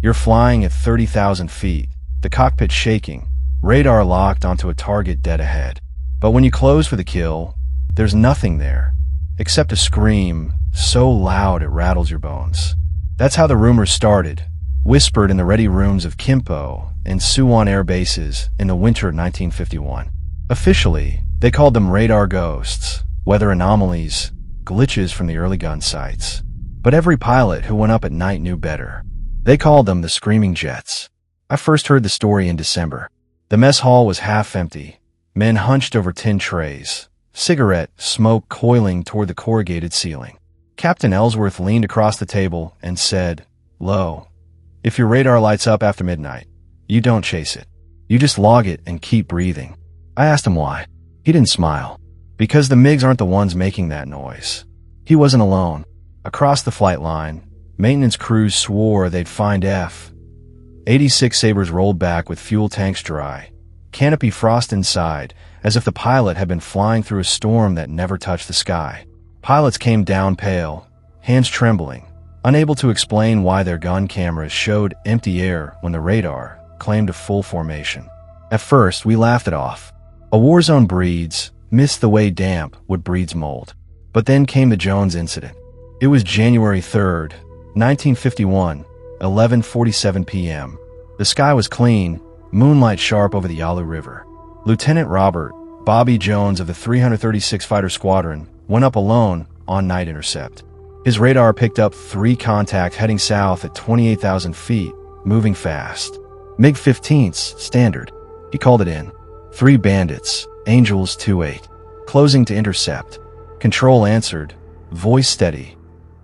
You're flying at 30,000 feet, the cockpit shaking, radar locked onto a target dead ahead. But when you close for the kill, there's nothing there, except a scream so loud it rattles your bones. That's how the rumors started, whispered in the ready rooms of Kimpo and Suwon air bases in the winter of 1951. Officially, they called them radar ghosts, weather anomalies, glitches from the early gun sites. But every pilot who went up at night knew better. They called them the Screaming Jets. I first heard the story in December. The mess hall was half empty, men hunched over tin trays, cigarette smoke coiling toward the corrugated ceiling. Captain Ellsworth leaned across the table and said, "Lo, if your radar lights up after midnight, you don't chase it. You just log it and keep breathing." I asked him why. He didn't smile. Because the MiGs aren't the ones making that noise. He wasn't alone. Across the flight line, maintenance crews swore they'd find F-86 Sabres rolled back with fuel tanks dry, canopy frost inside, as if the pilot had been flying through a storm that never touched the sky. Pilots came down pale, hands trembling, unable to explain why their gun cameras showed empty air when the radar claimed a full formation. At first, we laughed it off. A war zone breeds mist the way damp would breeds mold. But then came the Jones incident. It was January 3rd, 1951, 11:47 p.m. The sky was clean, moonlight sharp over the Yalu River. Lieutenant Robert Bobby Jones of the 336 Fighter Squadron went up alone on night intercept. His radar picked up 3 contacts heading south at 28,000 feet, moving fast. MiG-15s, standard. He called it in. 3 bandits, Angels 2-8. Closing to intercept. Control answered. Voice steady.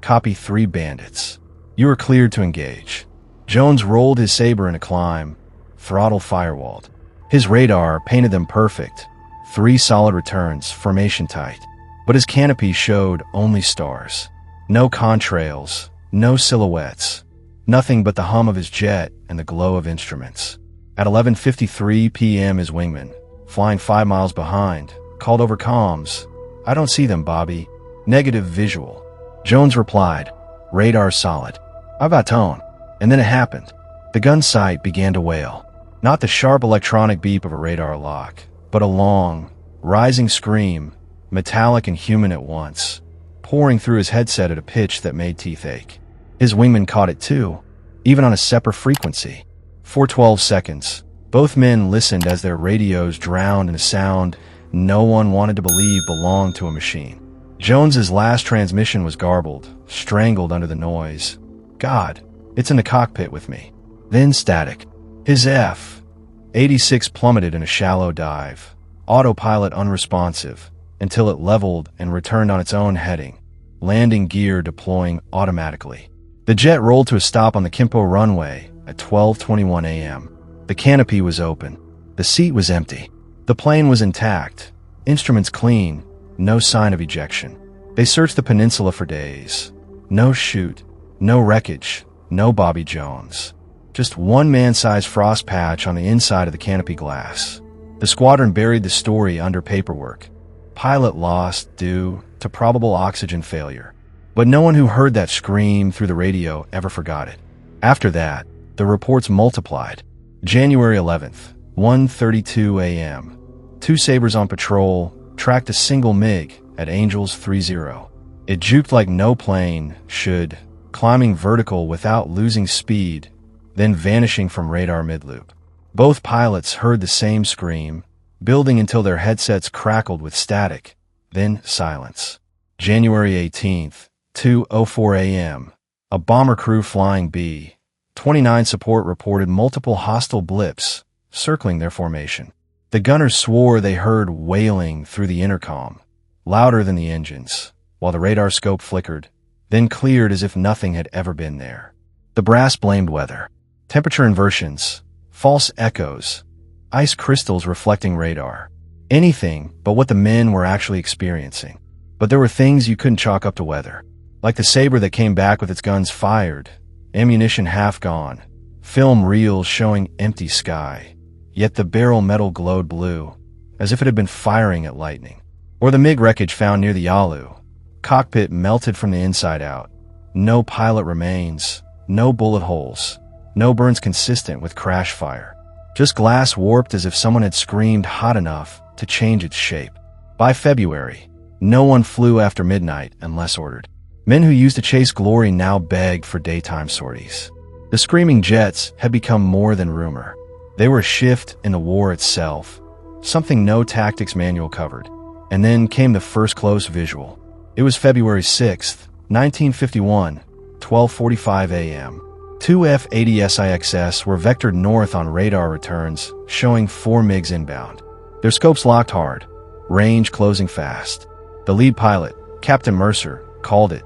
Copy 3 bandits. You are cleared to engage. Jones rolled his Sabre in a climb. Throttle firewalled. His radar painted them perfect. 3 solid returns, formation tight. But his canopy showed only stars. No contrails, no silhouettes. Nothing but the hum of his jet and the glow of instruments. At 11:53 p.m. his wingman, flying 5 miles behind, called over comms, "I don't see them, Bobby. Negative visual." Jones replied, "Radar solid. How about tone?" And then it happened. The gun sight began to wail. Not the sharp electronic beep of a radar lock, but a long, rising scream, metallic and human at once, pouring through his headset at a pitch that made teeth ache. His wingman caught it too, even on a separate frequency. For 12 seconds, both men listened as their radios drowned in a sound no one wanted to believe belonged to a machine. Jones's last transmission was garbled, strangled under the noise. "God, it's in the cockpit with me." Then static. His F-86 plummeted in a shallow dive, autopilot unresponsive, until it leveled and returned on its own heading, landing gear deploying automatically. The jet rolled to a stop on the Kimpo runway at 12:21 a.m. The canopy was open. The seat was empty. The plane was intact, instruments clean, no sign of ejection. They searched the peninsula for days. No chute, no wreckage, no Bobby Jones. Just one man-sized frost patch on the inside of the canopy glass. The squadron buried the story under paperwork. Pilot lost due to probable oxygen failure. But no one who heard that scream through the radio ever forgot it. After that, the reports multiplied. January 11th, 1:32 a.m. 2 Sabres on patrol tracked a single MiG at Angels 30. It juked like no plane should, climbing vertical without losing speed, then vanishing from radar mid-loop. Both pilots heard the same scream, building until their headsets crackled with static, then silence. January 18th, 2:04 a.m. A bomber crew flying B-29 support reported multiple hostile blips circling their formation. The gunners swore they heard wailing through the intercom, louder than the engines, while the radar scope flickered, then cleared as if nothing had ever been there. The brass blamed weather. Temperature inversions, false echoes, ice crystals reflecting radar. Anything but what the men were actually experiencing. But there were things you couldn't chalk up to weather. Like the Sabre that came back with its guns fired, ammunition half gone, film reels showing empty sky, yet the barrel metal glowed blue, as if it had been firing at lightning. Or the MiG wreckage found near the Yalu. Cockpit melted from the inside out. No pilot remains, no bullet holes, No burns consistent with crash fire. Just glass warped as if someone had screamed hot enough to change its shape. By February, no one flew after midnight unless ordered. Men who used to chase glory now begged for daytime sorties. The screaming jets had become more than rumor. They were a shift in the war itself, something no tactics manual covered. And then came the first close visual. It was February 6th, 1951, 12:45 a.m. Two F-80 SIXS were vectored north on radar returns, showing 4 MiGs inbound. Their scopes locked hard, range closing fast. The lead pilot, Captain Mercer, called it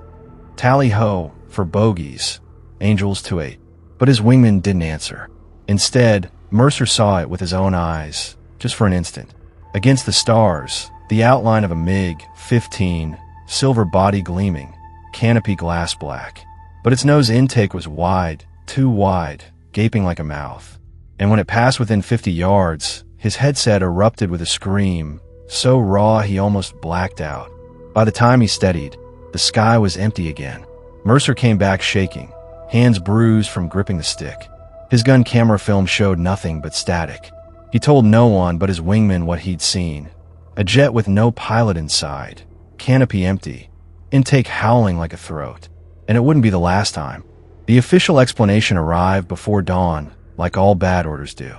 tally-ho for bogeys, Angels 2-8. But his wingman didn't answer. Instead, Mercer saw it with his own eyes, just for an instant. Against the stars, the outline of a MiG-15, silver body gleaming, canopy glass black. But its nose intake was wide, too wide, gaping like a mouth. And when it passed within 50 yards, his headset erupted with a scream, so raw he almost blacked out. By the time he steadied, the sky was empty again. Mercer came back shaking, hands bruised from gripping the stick. His gun camera film showed nothing but static. He told no one but his wingman what he'd seen. A jet with no pilot inside, canopy empty, intake howling like a throat. And it wouldn't be the last time. The official explanation arrived before dawn, like all bad orders do.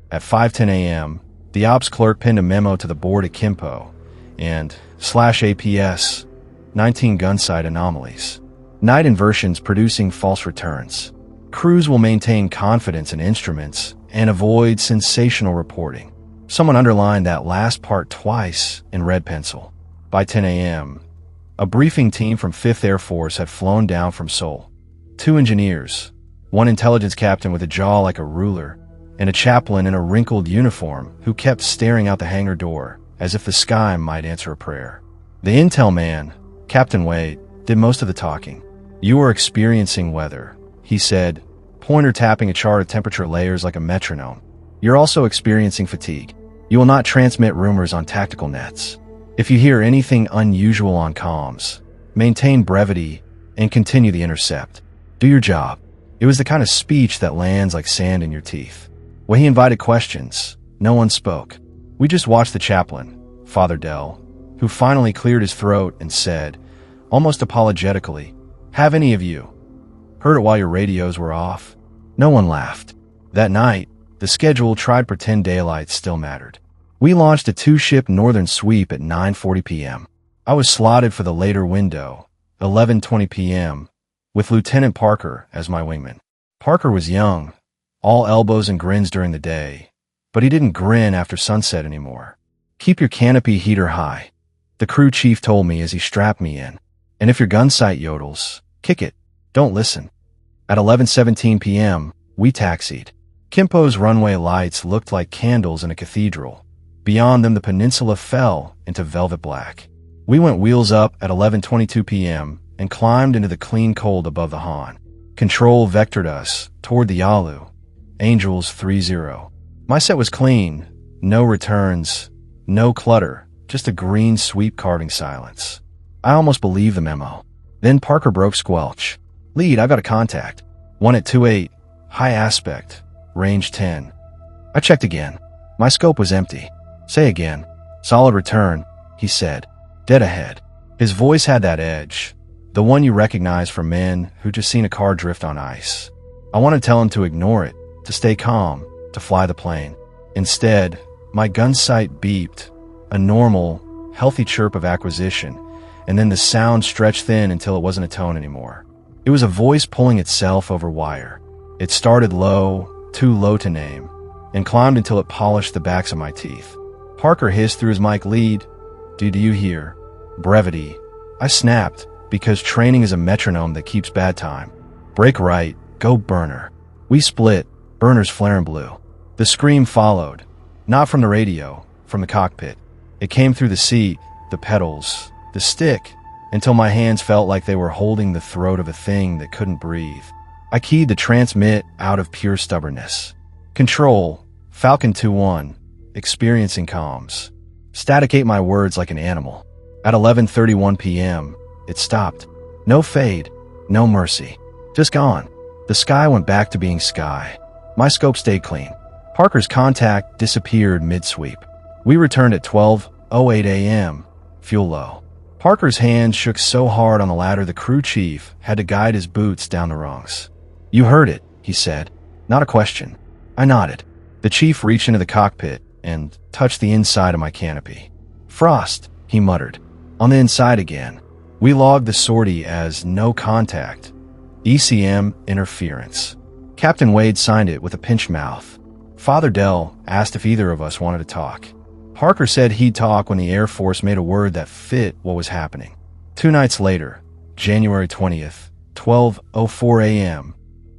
At 5:10 a.m., the ops clerk pinned a memo to the board at Kimpo and /APS, 19 gunsight anomalies. Night inversions producing false returns. Crews will maintain confidence in instruments and avoid sensational reporting. Someone underlined that last part twice in red pencil. By 10 a.m., a briefing team from 5th Air Force had flown down from Seoul. 2 engineers, one intelligence captain with a jaw like a ruler, and a chaplain in a wrinkled uniform who kept staring out the hangar door as if the sky might answer a prayer. The intel man, Captain Wade, did most of the talking. "You are experiencing weather," he said, pointer tapping a chart of temperature layers like a metronome. "You're also experiencing fatigue. You will not transmit rumors on tactical nets. If you hear anything unusual on comms, maintain brevity and continue the intercept. Do your job." It was the kind of speech that lands like sand in your teeth. When he invited questions, no one spoke. We just watched the chaplain, Father Dell, who finally cleared his throat and said, almost apologetically, "Have any of you heard it while your radios were off?" No one laughed. That night, the schedule tried pretend daylight still mattered. We launched a 2-ship northern sweep at 9:40 p.m. I was slotted for the later window, 11:20 p.m., with Lieutenant Parker as my wingman. Parker was young, all elbows and grins during the day, but he didn't grin after sunset anymore. "Keep your canopy heater high," the crew chief told me as he strapped me in. "And if your gun sight yodels, kick it. Don't listen." At 11:17 p.m., we taxied. Kimpo's runway lights looked like candles in a cathedral. Beyond them, the peninsula fell into velvet black. We went wheels up at 11:22 p.m. and climbed into the clean cold above the Han. Control vectored us toward the Yalu, Angels 3-0. My set was clean, no returns, no clutter, just a green sweep carving silence. I almost believed the memo. Then Parker broke squelch. "Lead, I've got a contact. One at 2-8, high aspect, range 10. I checked again. My scope was empty. "Say again." "Solid return," he said. "Dead ahead." His voice had that edge, the one you recognize from men who just seen a car drift on ice. I wanted to tell him to ignore it, to stay calm, to fly the plane. Instead, my gun sight beeped, a normal, healthy chirp of acquisition, and then the sound stretched thin until it wasn't a tone anymore. It was a voice pulling itself over wire. It started low, too low to name, and climbed until it polished the backs of my teeth. Parker hissed through his mic, "Lead, do you hear? Brevity." I snapped, because training is a metronome that keeps bad time. "Break right, go burner." We split, burners flaring blue. The scream followed, not from the radio, from the cockpit. It came through the seat, the pedals, the stick, until my hands felt like they were holding the throat of a thing that couldn't breathe. I keyed the transmit out of pure stubbornness. "Control, Falcon 2-1, experiencing comms." Static ate my words like an animal. At 11:31 p.m., it stopped. No fade, no mercy. Just gone. The sky went back to being sky. My scope stayed clean. Parker's contact disappeared mid-sweep. We returned at 12:08 a.m., fuel low. Parker's hands shook so hard on the ladder the crew chief had to guide his boots down the rungs. "You heard it," he said. Not a question. I nodded. The chief reached into the cockpit and touched the inside of my canopy. "Frost," he muttered. "On the inside again." We logged the sortie as no contact. ECM interference. Captain Wade signed it with a pinched mouth. Father Dell asked if either of us wanted to talk. Parker said he'd talk when the Air Force made a word that fit what was happening. 2 nights later, January 20th, 12:04 a.m.,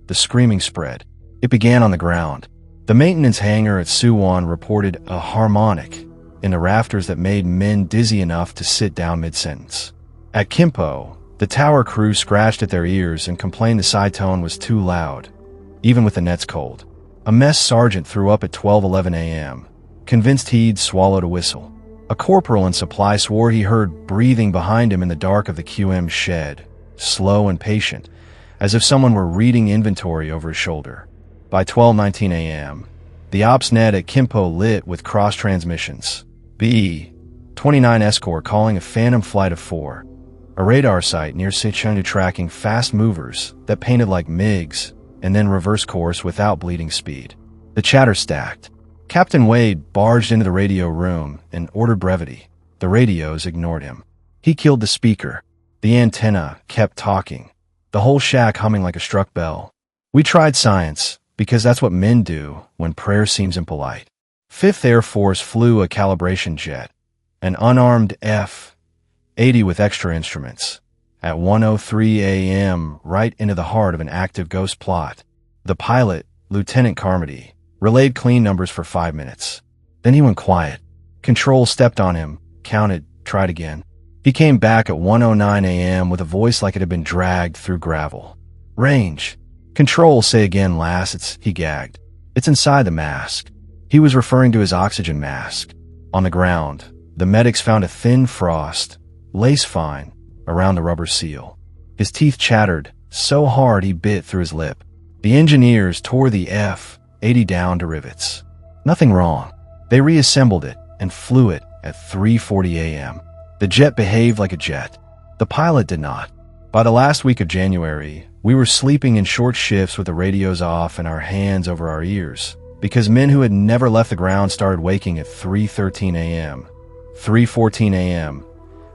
the screaming spread. It began on the ground. The maintenance hangar at Suwon reported a harmonic in the rafters that made men dizzy enough to sit down mid-sentence. At Kimpo, the tower crew scratched at their ears and complained the side tone was too loud, even with the nets cold. A mess sergeant threw up at 12:11 a.m., convinced he'd swallowed a whistle. A corporal in supply swore he heard breathing behind him in the dark of the QM shed, slow and patient, as if someone were reading inventory over his shoulder. By 12:19 a.m., the ops net at Kimpo lit with cross transmissions. B-29 Escort calling a phantom flight of 4. A radar site near Sichundu tracking fast movers that painted like MiGs and then reverse course without bleeding speed. The chatter stacked. Captain Wade barged into the radio room and ordered brevity. The radios ignored him. He killed the speaker. The antenna kept talking. The whole shack humming like a struck bell. We tried science, because that's what men do when prayer seems impolite. 5th Air Force flew a calibration jet, an unarmed F-80 with extra instruments, at 1:03 a.m. right into the heart of an active ghost plot. The pilot, Lieutenant Carmody, relayed clean numbers for 5 minutes. Then he went quiet. Control stepped on him, counted, tried again. He came back at 1:09 a.m. with a voice like it had been dragged through gravel. "Range. Control, say again, lass." He gagged. "It's inside the mask." He was referring to his oxygen mask. On the ground, the medics found a thin frost, lace-fine, around the rubber seal. His teeth chattered so hard he bit through his lip. The engineers tore the F-80 down to rivets. Nothing wrong. They reassembled it and flew it at 3:40 a.m. The jet behaved like a jet. The pilot did not. By the last week of January, we were sleeping in short shifts with the radios off and our hands over our ears, because men who had never left the ground started waking at 3:13 a.m., 3:14 a.m.,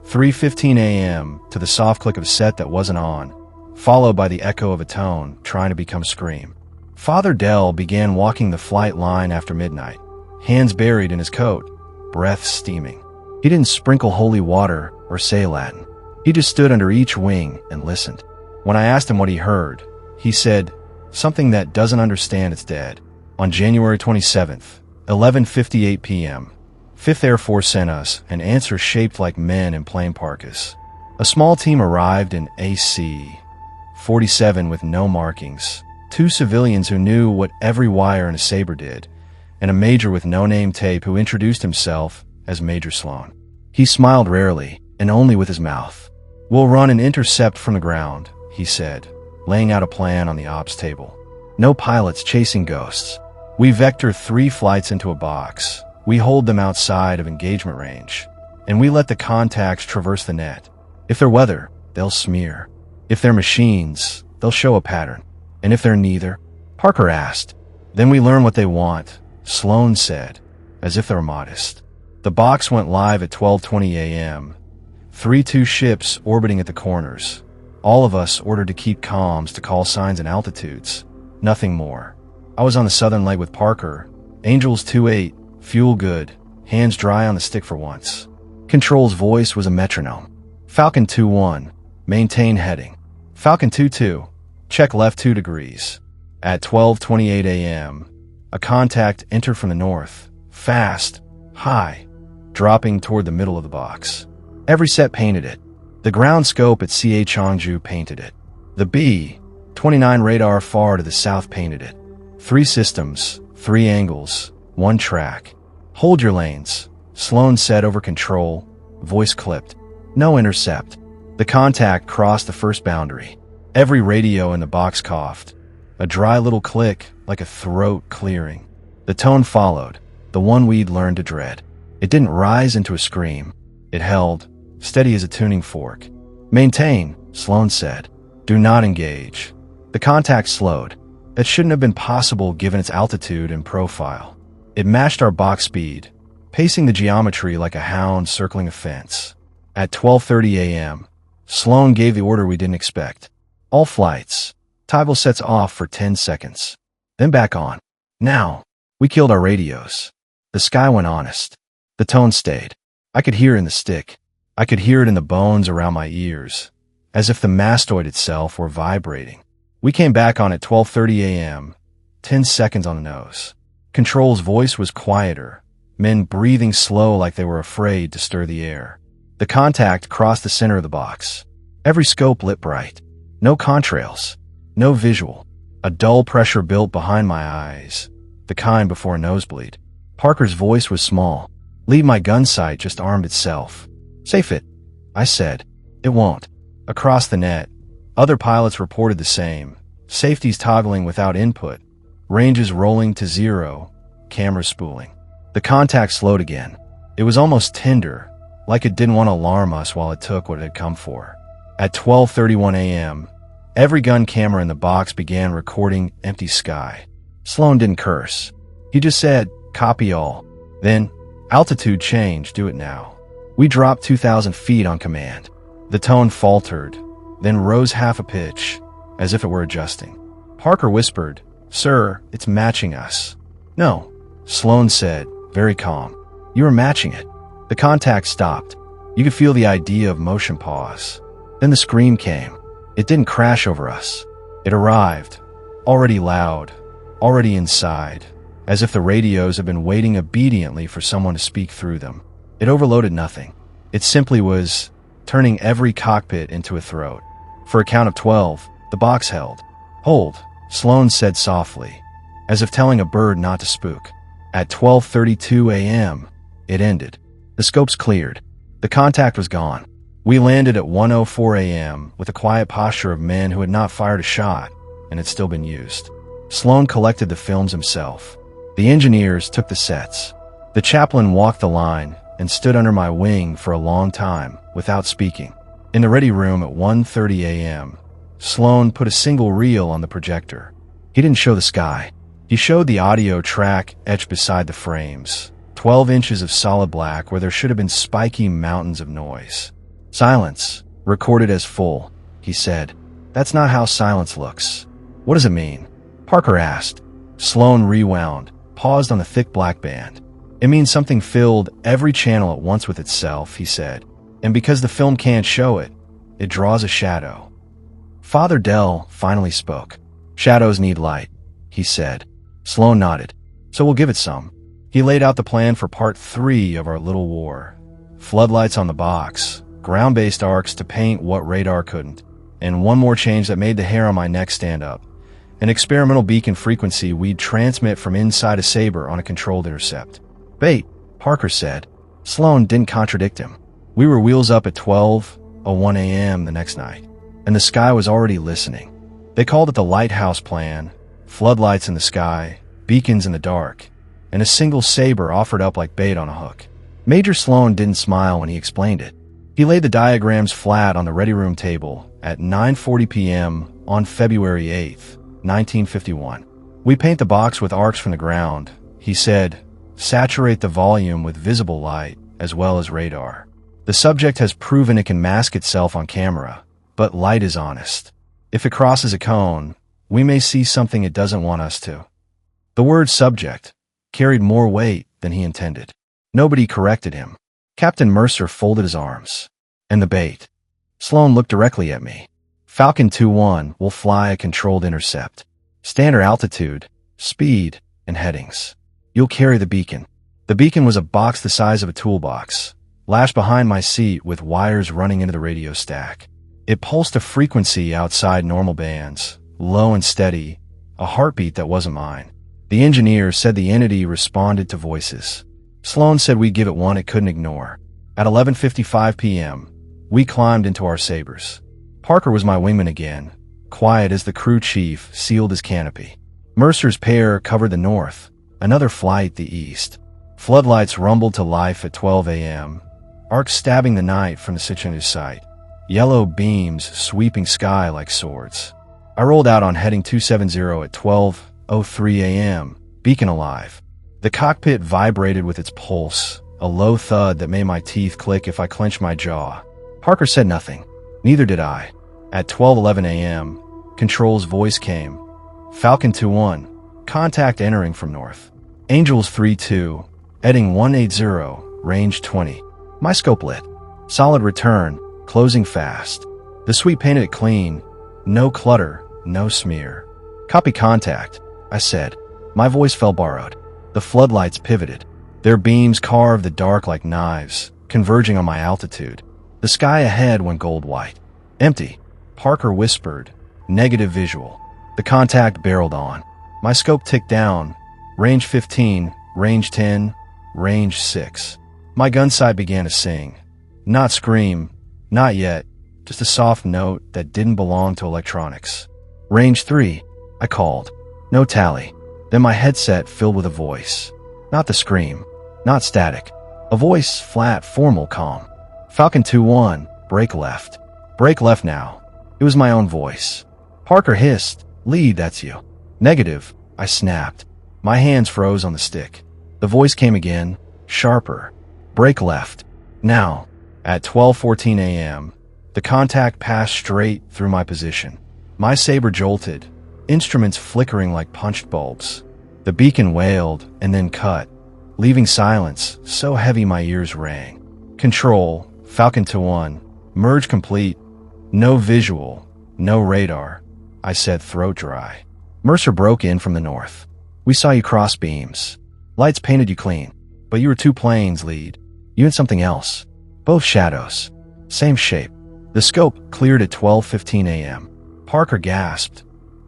3:15 a.m. to the soft click of set that wasn't on, followed by the echo of a tone trying to become a scream. Father Dell began walking the flight line after midnight, hands buried in his coat, breath steaming. He didn't sprinkle holy water or say Latin. He just stood under each wing and listened. When I asked him what he heard, he said, "Something that doesn't understand it's dead." On January 27th, 11:58 p.m., 5th Air Force sent us an answer shaped like men in plain parkas. A small team arrived in AC-47 with no markings, 2 civilians who knew what every wire in a Sabre did, and a major with no name tape who introduced himself as Major Sloan. He smiled rarely, and only with his mouth. "We'll run an intercept from the ground," he said, laying out a plan on the ops table. "No pilots chasing ghosts. We vector 3 flights into a box. We hold them outside of engagement range, and we let the contacts traverse the net. If they're weather, they'll smear. If they're machines, they'll show a pattern. And if they're neither?" Parker asked. "Then we learn what they want," Sloan said, as if they were modest. The box went live at 12:20 a.m., 3-2 ships orbiting at the corners. All of us ordered to keep comms to call signs and altitudes. Nothing more. I was on the southern leg with Parker. Angels 2-8, fuel good, hands dry on the stick for once. Control's voice was a metronome. Falcon 2-1, maintain heading. Falcon 2-2, check left 2 degrees. At 12:28 a.m., a contact entered from the north, fast, high, dropping toward the middle of the box. Every set painted it. The ground scope at CA Chongju painted it. The B-29 radar far to the south painted it. 3 systems, 3 angles, 1 track. "Hold your lanes," Sloan said over control, voice clipped. "No intercept." The contact crossed the first boundary. Every radio in the box coughed. A dry little click, like a throat clearing. The tone followed, the one we'd learned to dread. It didn't rise into a scream. It held, steady as a tuning fork. "Maintain," Sloan said. "Do not engage." The contact slowed. That shouldn't have been possible given its altitude and profile. It matched our box speed, pacing the geometry like a hound circling a fence. At 12:30 a.m., Sloan gave the order we didn't expect. "All flights. Toggle sets off for 10 seconds. Then back on. Now." We killed our radios. The sky went honest. The tone stayed. I could hear it in the stick. I could hear it in the bones around my ears, as if the mastoid itself were vibrating. We came back on at 12:30 a.m., 10 seconds on the nose. Control's voice was quieter, men breathing slow like they were afraid to stir the air. The contact crossed the center of the box. Every scope lit bright. No contrails. No visual. A dull pressure built behind my eyes, the kind before a nosebleed. Parker's voice was small. "Leave my gun sight just armed itself." "Safe it," I said. "It won't." Across the net, other pilots reported the same. Safeties toggling without input. Ranges rolling to 0. Cameras spooling. The contact slowed again. It was almost tender, like it didn't want to alarm us while it took what it had come for. At 12:31 a.m., every gun camera in the box began recording empty sky. Sloan didn't curse. He just said, "Copy all." Then, "Altitude change, do it now." We dropped 2,000 feet on command. The tone faltered, then rose half a pitch, as if it were adjusting. Parker whispered, "Sir, it's matching us." "No," Sloan said, very calm. "You were matching it." The contact stopped. You could feel the idea of motion pause. Then the scream came. It didn't crash over us. It arrived, already loud, already inside, as if the radios had been waiting obediently for someone to speak through them. It overloaded nothing. It simply was turning every cockpit into a throat. For a count of 12, the box held. "Hold," Sloan said softly, as if telling a bird not to spook. At 12:32 a.m., it ended. The scopes cleared. The contact was gone. We landed at 1:04 a.m. with the quiet posture of men who had not fired a shot and had still been used. Sloan collected the films himself. The engineers took the sets. The chaplain walked the line and stood under my wing for a long time without speaking. In the ready room at 1:30 a.m., Sloan put a single reel on the projector. He didn't show the sky. He showed the audio track etched beside the frames, 12 inches of solid black where there should have been spiky mountains of noise. "Silence, recorded as full," he said. "That's not how silence looks." "What does it mean?" Parker asked. Sloan rewound, paused on the thick black band. "It means something filled every channel at once with itself," he said. "And because the film can't show it, it draws a shadow." Father Dell finally spoke. "Shadows need light," he said. Sloan nodded. "So we'll give it some." He laid out the plan for part 3 of our little war. Floodlights on the box, ground-based arcs to paint what radar couldn't, and one more change that made the hair on my neck stand up. An experimental beacon frequency we'd transmit from inside a Sabre on a controlled intercept. "Bait," Parker said. Sloan didn't contradict him. We were wheels up at 12:01 a.m. the next night, and the sky was already listening. They called it the Lighthouse Plan, floodlights in the sky, beacons in the dark, and a single Sabre offered up like bait on a hook. Major Sloan didn't smile when he explained it. He laid the diagrams flat on the ready room table at 9:40 p.m. on February 8th, 1951. "We paint the box with arcs from the ground," he said. "Saturate the volume with visible light as well as radar. The subject has proven it can mask itself on camera, but light is honest. If it crosses a cone, we may see something it doesn't want us to." The word subject carried more weight than he intended. Nobody corrected him. Captain Mercer folded his arms. "And the bait?" Sloan looked directly at me. "Falcon 2-1 will fly a controlled intercept. Standard altitude, speed, and headings. You'll carry the beacon." The beacon was a box the size of a toolbox, lashed behind my seat with wires running into the radio stack. It pulsed a frequency outside normal bands, low and steady, a heartbeat that wasn't mine. The engineer said the entity responded to voices. Sloan said we'd give it one it couldn't ignore. At 11:55 p.m., we climbed into our Sabres. Parker was my wingman again, quiet as the crew chief sealed his canopy. Mercer's pair covered the north, another flight the east. Floodlights rumbled to life at 12 a.m., arcs stabbing the night from the Sitchinus sight, yellow beams sweeping sky like swords. I rolled out on heading 270 at 12:03 a.m., beacon alive. The cockpit vibrated with its pulse, a low thud that made my teeth click if I clenched my jaw. Parker said nothing. Neither did I. At 12:11 a.m., Control's voice came. Falcon 2-1, contact entering from north. Angels 3-2, heading 180, range 20. My scope lit. Solid return, closing fast. The suite painted it clean. No clutter, no smear. Copy contact, I said. My voice fell borrowed. The floodlights pivoted. Their beams carved the dark like knives, converging on my altitude. The sky ahead went gold-white. Empty, Parker whispered. Negative visual. The contact barreled on. My scope ticked down. Range 15, range 10, range 6. My gun sight began to sing. Not scream, not yet, just a soft note that didn't belong to electronics. Range 3, I called. No tally. Then my headset filled with a voice. Not the scream, not static. A voice flat, formal, calm. Falcon 2-1, brake left. Brake left now. It was my own voice. Parker hissed. Lead, that's you. Negative, I snapped. My hands froze on the stick. The voice came again, sharper. Brake left. Now, at 12:14 a.m., the contact passed straight through my position. My saber jolted, instruments flickering like punched bulbs. The beacon wailed and then cut, leaving silence so heavy my ears rang. Control, Falcon 2-1, merge complete. No visual, no radar, I said, throat dry. Mercer broke in from the north. We saw you cross beams. Lights painted you clean, but you were two planes, lead. You and something else. Both shadows. Same shape. The scope cleared at 12:15 a.m. Parker gasped.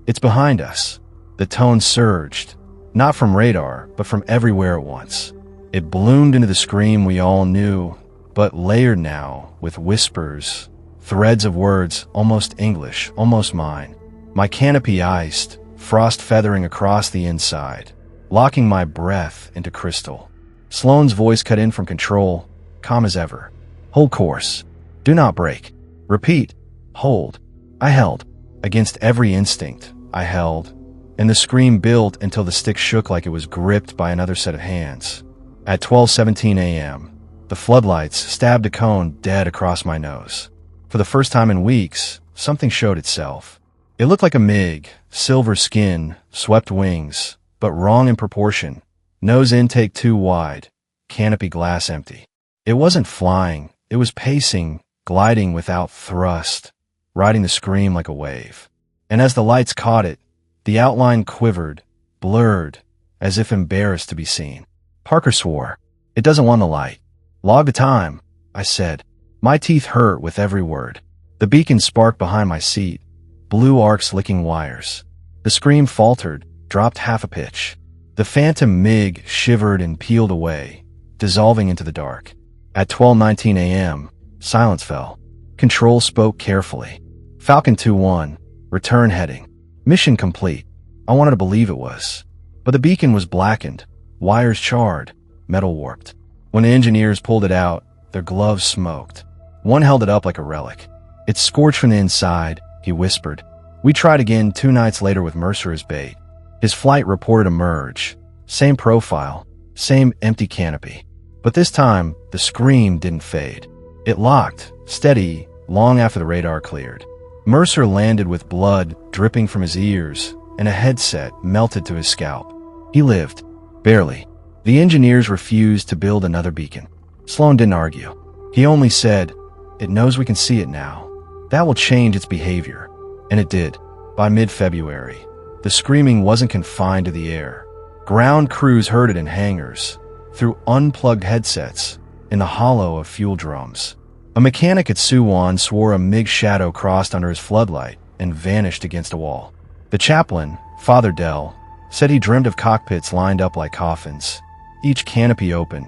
It's behind us. The tone surged, not from radar, but from everywhere at once. It bloomed into the scream we all knew, but layered now with whispers, threads of words, almost English, almost mine. My canopy iced, frost feathering across the inside, locking my breath into crystal. Sloane's voice cut in from control, calm as ever. Hold course. Do not break. Repeat. Hold. I held. Against every instinct, I held, and the scream built until the stick shook like it was gripped by another set of hands. At 12:17 a.m., the floodlights stabbed a cone dead across my nose. For the first time in weeks, something showed itself. It looked like a MiG, silver skin, swept wings, but wrong in proportion. Nose intake too wide, canopy glass empty. It wasn't flying, it was pacing, gliding without thrust, riding the scream like a wave. And as the lights caught it, the outline quivered, blurred, as if embarrassed to be seen. Parker swore. It doesn't want the light. Log the time, I said. My teeth hurt with every word. The beacon sparked behind my seat, blue arcs licking wires. The scream faltered, dropped half a pitch. The phantom MiG shivered and peeled away, dissolving into the dark. At 12:19 a.m., silence fell. Control spoke carefully. Falcon 2-1, return heading. Mission complete. I wanted to believe it was. But the beacon was blackened, wires charred, metal warped. When the engineers pulled it out, their gloves smoked. One held it up like a relic. It's scorched from the inside, he whispered. We tried again 2 nights later with Mercer as bait. His flight reported a merge. Same profile, same empty canopy. But this time, the scream didn't fade. It locked, steady, long after the radar cleared. Mercer landed with blood dripping from his ears, and a headset melted to his scalp. He lived. Barely. The engineers refused to build another beacon. Sloane didn't argue. He only said, "It knows we can see it now. That will change its behavior." And it did. By mid-February, the screaming wasn't confined to the air. Ground crews heard it in hangars, through unplugged headsets, in the hollow of fuel drums. A mechanic at Suwon swore a MiG shadow crossed under his floodlight and vanished against a wall. The chaplain, Father Dell, said he dreamed of cockpits lined up like coffins, each canopy open,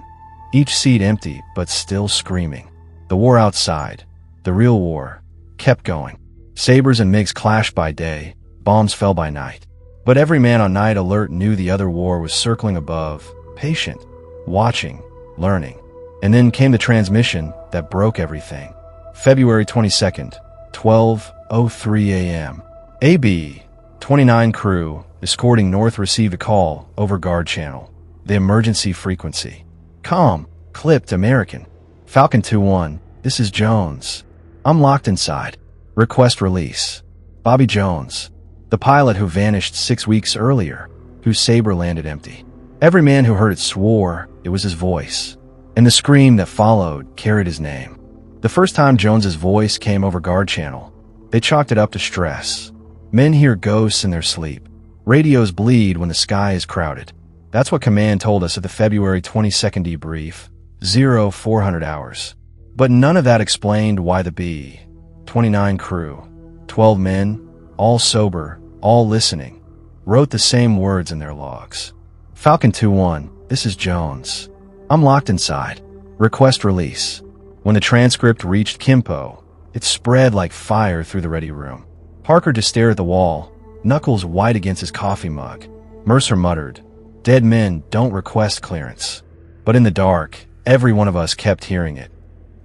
each seat empty but still screaming. The war outside, the real war, kept going. Sabres and MiGs clashed by day, bombs fell by night. But every man on night alert knew the other war was circling above, patient, watching, learning. And then came the transmission that broke everything. February 22nd, 12:03 a.m. AB 29 crew escorting north received a call over guard channel. The emergency frequency. Calm, clipped American. Falcon 2-1, this is Jones. I'm locked inside. Request release. Bobby Jones, the pilot who vanished 6 weeks earlier, whose Sabre landed empty. Every man who heard it swore it was his voice, and the scream that followed carried his name. The first time Jones's voice came over guard channel, they chalked it up to stress. Men hear ghosts in their sleep. Radios bleed when the sky is crowded. That's what command told us at the February 22nd debrief, 0400 hours. But none of that explained why the B-29 crew, 12 men, all sober, all listening, wrote the same words in their logs. Falcon 2-1, this is Jones. I'm locked inside. Request release. When the transcript reached Kimpo, it spread like fire through the ready room. Parker just stared at the wall, knuckles white against his coffee mug. Mercer muttered, "Dead men don't request clearance." But in the dark, every one of us kept hearing it.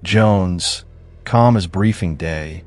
Jones, calm as briefing day,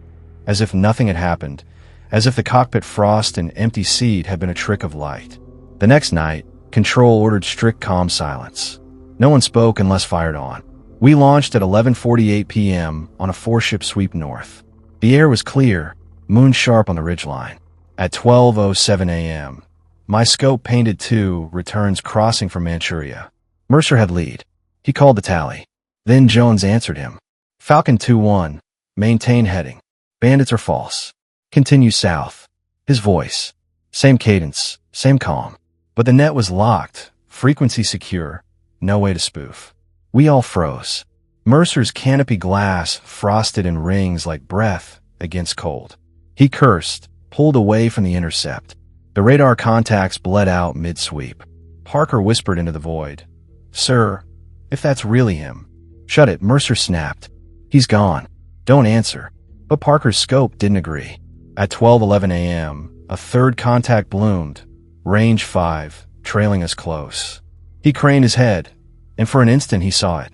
as if nothing had happened, as if the cockpit frost and empty seat had been a trick of light. The next night, Control ordered strict calm silence. No one spoke unless fired on. We launched at 11:48 p.m. on a 4-ship sweep north. The air was clear, moon sharp on the ridgeline. At 12:07 a.m., my scope painted 2 returns crossing from Manchuria. Mercer had lead. He called the tally. Then Jones answered him. Falcon 2-1, maintain heading. Bandits are false. Continue south. His voice. Same cadence, same calm. But the net was locked, frequency secure, no way to spoof. We all froze. Mercer's canopy glass frosted in rings like breath against cold. He cursed, pulled away from the intercept. The radar contacts bled out mid-sweep. Parker whispered into the void. Sir, if that's really him. Shut it, Mercer snapped. He's gone. Don't answer. But Parker's scope didn't agree. At 12:11 a.m., a third contact bloomed, range 5, trailing us close. He craned his head, and for an instant he saw it.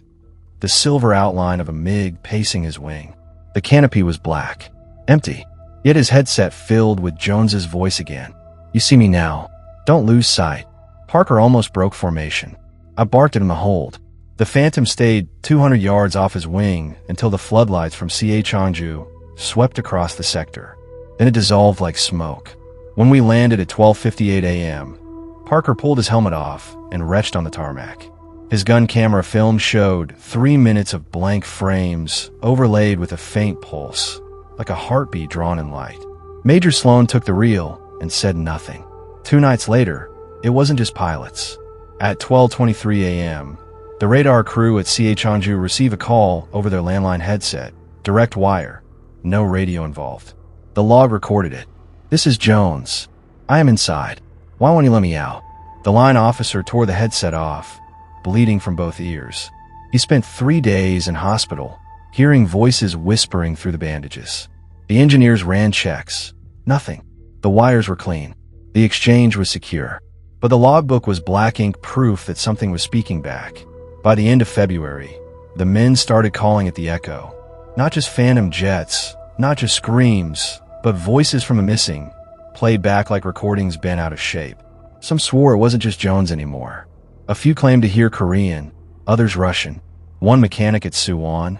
The silver outline of a MiG pacing his wing. The canopy was black, empty, yet his headset filled with Jones's voice again. You see me now. Don't lose sight. Parker almost broke formation. I barked at him to hold. The Phantom stayed 200 yards off his wing until the floodlights from CA Changju swept across the sector. Then it dissolved like smoke. When we landed at 12:58 a.m., Parker pulled his helmet off and retched on the tarmac. His gun camera film showed 3 minutes of blank frames overlaid with a faint pulse, like a heartbeat drawn in light. Major Sloan took the reel and said nothing. 2 nights later, it wasn't just pilots. At 12:23 a.m., the radar crew at CA Changju received a call over their landline headset, direct wire, no radio involved. The log recorded it. This is Jones. I am inside. Why won't you let me out? The line officer tore the headset off, bleeding from both ears. He spent 3 days in hospital, hearing voices whispering through the bandages. The engineers ran checks. Nothing. The wires were clean. The exchange was secure. But the logbook was black ink proof that something was speaking back. By the end of February, the men started calling it the Echo. Not just phantom jets, not just screams, but voices from the missing, played back like recordings bent out of shape. Some swore it wasn't just Jones anymore. A few claimed to hear Korean, others Russian. One mechanic at Suwon,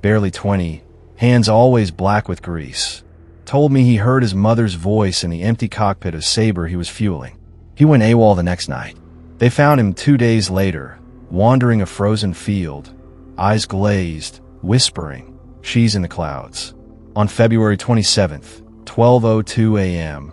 barely 20, hands always black with grease, told me he heard his mother's voice in the empty cockpit of Sabre he was fueling. He went AWOL the next night. They found him 2 days later, wandering a frozen field, eyes glazed, whispering, "She's in the clouds." On February 27th, 12:02 a.m.,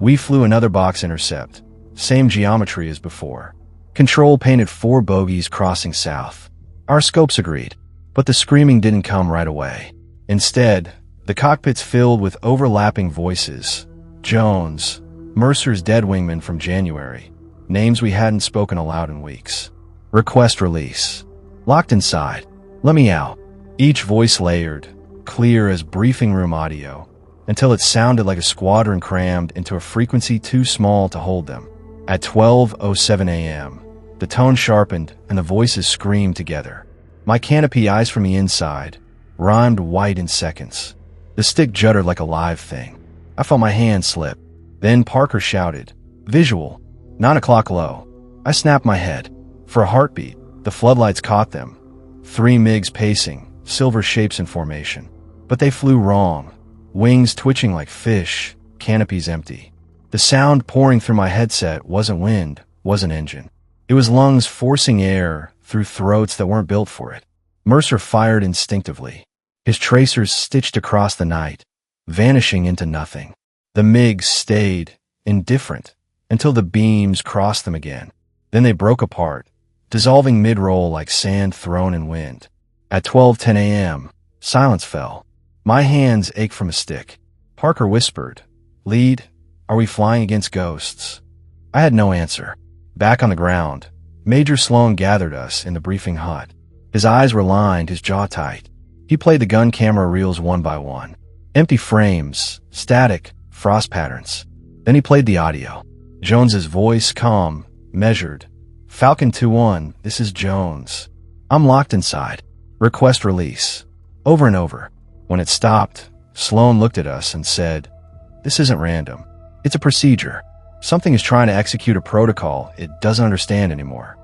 we flew another box intercept, same geometry as before. Control painted 4 bogies crossing south. Our scopes agreed, but the screaming didn't come right away. Instead, the cockpits filled with overlapping voices. Jones, Mercer's dead wingman from January, names we hadn't spoken aloud in weeks. Request release. Locked inside. Let me out. Each voice layered, clear as briefing room audio, until it sounded like a squadron crammed into a frequency too small to hold them. At 12:07 a.m., the tone sharpened and the voices screamed together. My canopy eyes from the inside rhymed white in seconds. The stick juddered like a live thing. I felt my hand slip. Then Parker shouted, "Visual, 9 o'clock low." I snapped my head. For a heartbeat, the floodlights caught them. 3 MiGs pacing, silver shapes in formation. But they flew wrong. Wings twitching like fish, canopies empty. The sound pouring through my headset wasn't wind, wasn't engine. It was lungs forcing air through throats that weren't built for it. Mercer fired instinctively. His tracers stitched across the night, vanishing into nothing. The MiGs stayed, indifferent, until the beams crossed them again. Then they broke apart, dissolving mid-roll like sand thrown in wind. At 12:10 a.m., silence fell. My hands ached from a stick. Parker whispered, "Lead, are we flying against ghosts?" I had no answer. Back on the ground, Major Sloan gathered us in the briefing hut. His eyes were lined, his jaw tight. He played the gun camera reels one by one. Empty frames, static, frost patterns. Then he played the audio. Jones's voice, calm, measured. "Falcon 2-1, this is Jones. I'm locked inside. Request release." Over and over. When it stopped, Sloan looked at us and said, "This isn't random. It's a procedure. Something is trying to execute a protocol it doesn't understand anymore."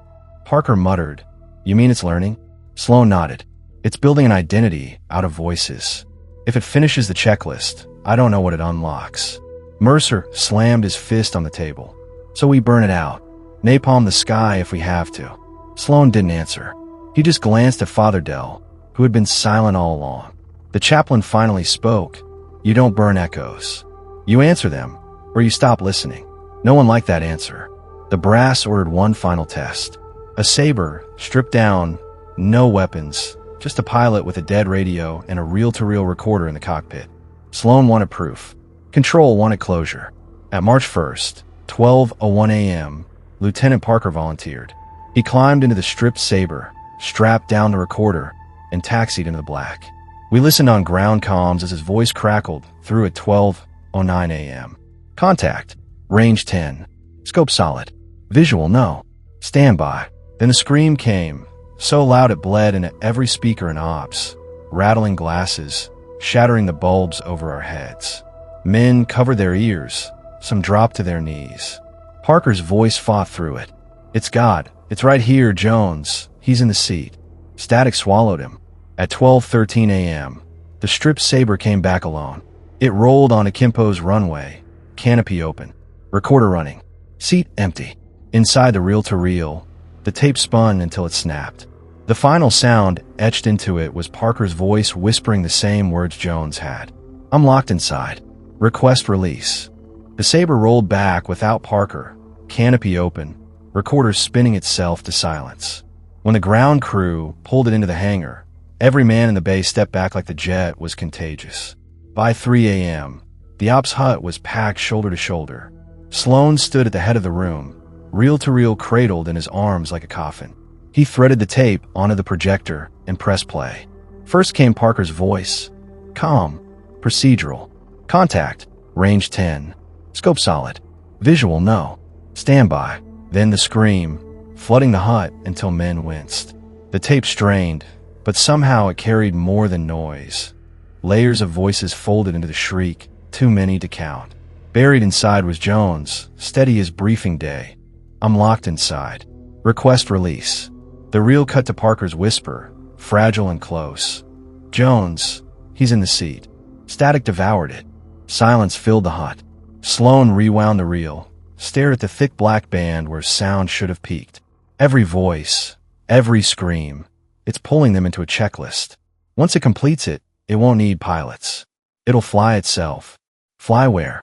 Parker muttered, "You mean it's learning?" Sloan nodded. "It's building an identity out of voices. If it finishes the checklist, I don't know what it unlocks." Mercer slammed his fist on the table. "So we burn it out. Napalm the sky if we have to." Sloan didn't answer. He just glanced at Father Dell, who had been silent all along. The chaplain finally spoke. "You don't burn echoes. You answer them, or you stop listening." No one liked that answer. The brass ordered one final test. A saber, stripped down, no weapons, just a pilot with a dead radio and a reel-to-reel recorder in the cockpit. Sloan wanted proof. Control wanted closure. At March 1st, 12:01 a.m., Lieutenant Parker volunteered. He climbed into the stripped saber, strapped down the recorder, and taxied into the black. We listened on ground comms as his voice crackled through at 12:09 a.m. "Contact. Range 10. Scope solid. Visual no. Standby." Then the scream came, so loud it bled into every speaker in ops, rattling glasses, shattering the bulbs over our heads. Men covered their ears. Some dropped to their knees. Parker's voice fought through it. "It's God. It's right here, Jones. He's in the seat." Static swallowed him. At 12:13 a.m., the stripped saber came back alone. It rolled onto Kimpo's runway, canopy open, recorder running, seat empty. Inside the reel-to-reel, the tape spun until it snapped. The final sound etched into it was Parker's voice whispering the same words Jones had. "I'm locked inside. Request release." The saber rolled back without Parker, canopy open, recorder spinning itself to silence. When the ground crew pulled it into the hangar, every man in the bay stepped back like the jet was contagious. By 3 a.m., the ops hut was packed shoulder to shoulder. Sloan stood at the head of the room, reel-to-reel cradled in his arms like a coffin. He threaded the tape onto the projector and pressed play. First came Parker's voice. Calm. Procedural. Contact. Range 10. Scope solid. Visual no. Standby. Then the scream, flooding the hut until men winced. The tape strained, but somehow it carried more than noise. Layers of voices folded into the shriek, too many to count. Buried inside was Jones, steady as briefing day. "I'm locked inside. Request release." The reel cut to Parker's whisper, fragile and close. "Jones, he's in the seat." Static devoured it. Silence filled the hut. Sloan rewound the reel, stared at the thick black band where sound should have peaked. Every voice, every scream, it's pulling them into a checklist. Once it completes it, it won't need pilots. It'll fly itself. Fly where?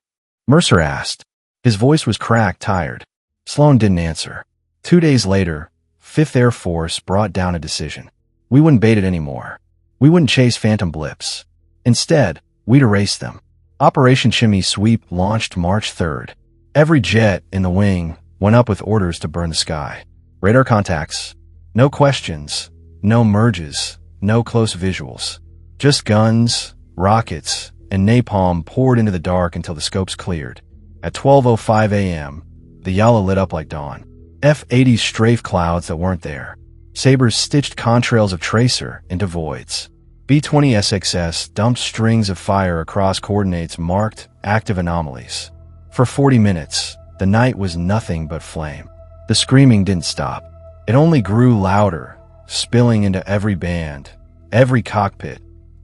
Mercer asked. His voice was cracked, tired. Sloan didn't answer. 2 days later, 5th Air Force brought down a decision. We wouldn't bait it anymore. We wouldn't chase phantom blips. Instead, we'd erase them. Operation Chimney Sweep launched March 3rd. Every jet in the wing went up with orders to burn the sky. Radar contacts. No questions. No merges. No close visuals. Just guns, rockets, and napalm poured into the dark until the scopes cleared. At 12:05 a.m., the Yala lit up like dawn. F-80s strafed clouds that weren't there. Sabres stitched contrails of tracer into voids. B-20 SXS dumped strings of fire across coordinates marked active anomalies. For 40 minutes, the night was nothing but flame. The screaming didn't stop. It only grew louder, spilling into every band, every cockpit,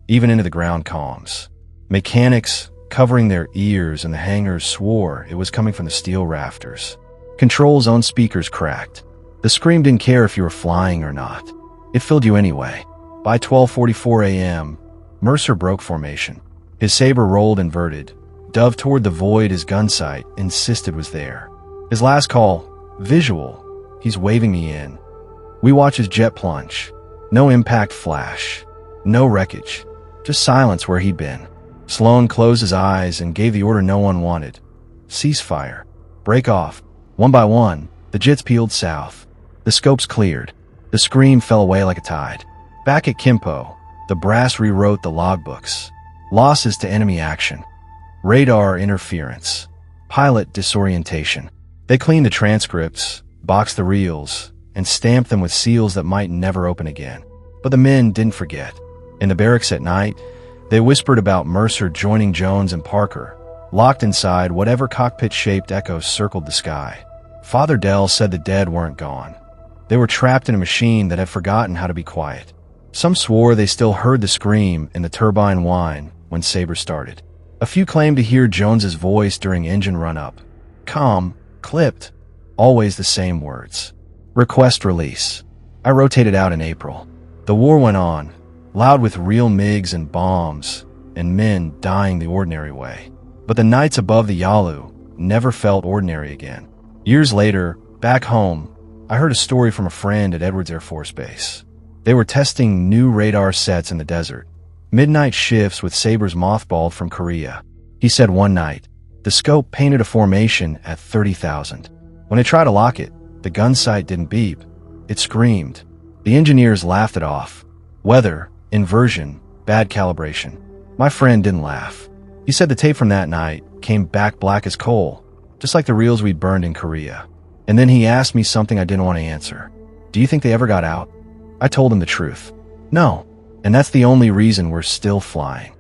even into the ground comms. Mechanics, covering their ears in the hangars, swore it was coming from the steel rafters. Control's own speakers cracked. The scream didn't care if you were flying or not. It filled you anyway. By 12:44 a.m., Mercer broke formation. His Sabre rolled inverted, dove toward the void his gun sight insisted was there. His last call, visual, he's waving me in. We watch his jet plunge. No impact flash. No wreckage. Just silence where he'd been. Sloan closed his eyes and gave the order no one wanted. Ceasefire. Break off. One by one, the jets peeled south. The scopes cleared. The scream fell away like a tide. Back at Kimpo, the brass rewrote the logbooks. Losses to enemy action. Radar interference. Pilot disorientation. They cleaned the transcripts, boxed the reels, and stamped them with seals that might never open again. But the men didn't forget. In the barracks at night, they whispered about Mercer joining Jones and Parker, locked inside whatever cockpit-shaped echoes circled the sky. Father Dell said the dead weren't gone. They were trapped in a machine that had forgotten how to be quiet. Some swore they still heard the scream in the turbine whine when Sabre started. A few claimed to hear Jones's voice during engine run-up. Calm, clipped, always the same words. Request release. I rotated out in April. The war went on, loud with real MiGs and bombs, and men dying the ordinary way. But the nights above the Yalu never felt ordinary again. Years later, back home, I heard a story from a friend at Edwards Air Force Base. They were testing new radar sets in the desert. Midnight shifts with Sabres mothballed from Korea. He said one night, the scope painted a formation at 30,000. When they tried to lock it, the gun sight didn't beep. It screamed. The engineers laughed it off. Weather, inversion, bad calibration. My friend didn't laugh. He said the tape from that night came back black as coal, just like the reels we'd burned in Korea. And then he asked me something I didn't want to answer. Do you think they ever got out? I told him the truth. No. And that's the only reason we're still flying.